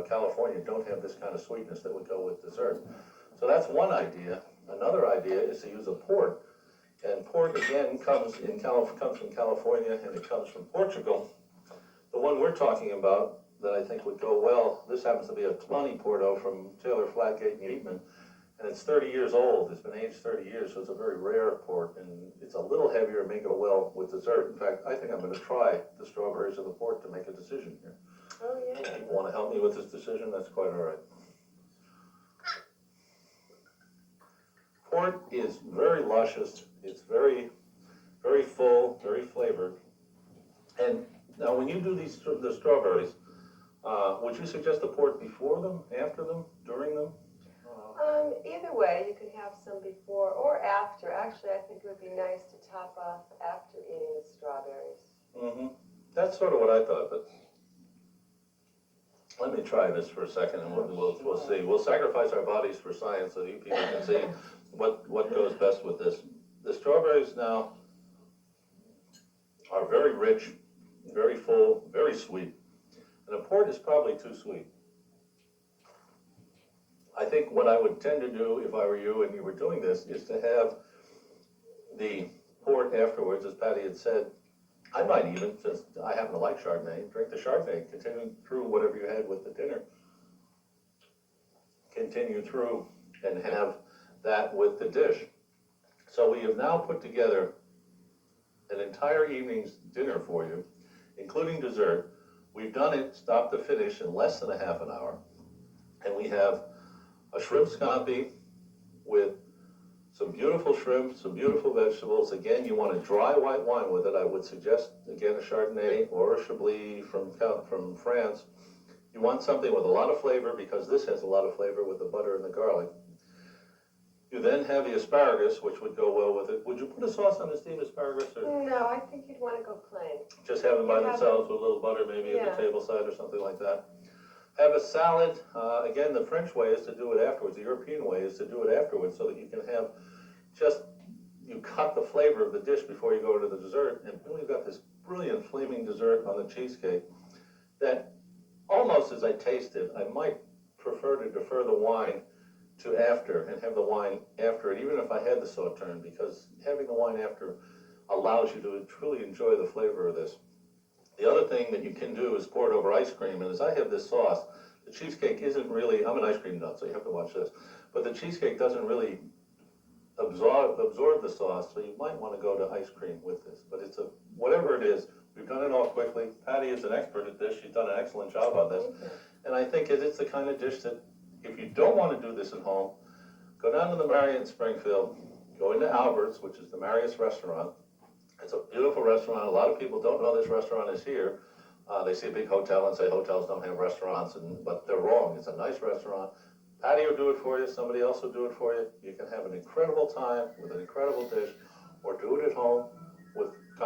California don't have this kind of sweetness that would go with dessert. So that's one idea. Another idea is to use a port. And port, again, comes from California, and it comes from Portugal. The one we're talking about that I think would go well, this happens to be a Tawny Porto from Taylor Fladgate and Yeatman, and it's 30 years old. It's been aged 30 years, so it's a very rare port, and it's a little heavier and may go well with dessert. In fact, I think I'm going to try the strawberries and the port to make a decision here. Oh, yeah. If you want to help me with this decision, that's quite all right. Port is very luscious. It's very, very full, very flavored. And now, when you do the strawberries, would you suggest the port before them, after them, during them? Either way, you can have some before or after. Actually, I think it would be nice to top off after eating the strawberries. Mm-hmm. That's sort of what I thought, but let me try this for a second, and we'll see. We'll sacrifice our bodies for science so you people can see what goes best with this. The strawberries now are very rich, very full, very sweet. And a port is probably too sweet. I think what I would tend to do if I were you and you were doing this is to have the port afterwards, as Patty had said. I might even, since I happen to like Chardonnay, drink the Chardonnay, continue through whatever you had with the dinner. Continue through and have that with the dish. So we have now put together an entire evening's dinner for you, including dessert. We've done it, stop to finish, in less than a half an hour. And we have a shrimp scampi with some beautiful shrimp, some beautiful vegetables. Again, you want a dry white wine with it. I would suggest, again, a Chardonnay or a Chablis from France. You want something with a lot of flavor, because this has a lot of flavor with the butter and the garlic. You then have the asparagus, which would go well with it. Would you put a sauce on the steamed asparagus? Or No, I think you'd want to go plain. just have them by themselves with a little butter maybe at the table side or something like that? Have a salad. Again, the French way is to do it afterwards. The European way is to do it afterwards, so that you can have you cut the flavor of the dish before you go to the dessert. And then we've got this brilliant flaming dessert on the cheesecake that almost as I taste it, I might prefer to defer the wine to after and have the wine after it, even if I had the sauterne, because having the wine after allows you to truly enjoy the flavor of this. The other thing that you can do is pour it over ice cream, and as I have this sauce, the cheesecake isn't really, I'm an ice cream nut, so you have to watch this, but the cheesecake doesn't really absorb the sauce, so you might want to go to ice cream with this. But it's whatever it is, we've done it all quickly. Patty is an expert at this. She's done an excellent job on this. And I think it's the kind of dish that, if you don't want to do this at home, go down to the Marriott in Springfield, go into Albert's, which is the Marriott's restaurant. It's a beautiful restaurant. A lot of people don't know this restaurant is here. They see a big hotel and say hotels don't have restaurants, but they're wrong. It's a nice restaurant. Patty will do it for you. Somebody else will do it for you. You can have an incredible time with an incredible dish, or do it at home with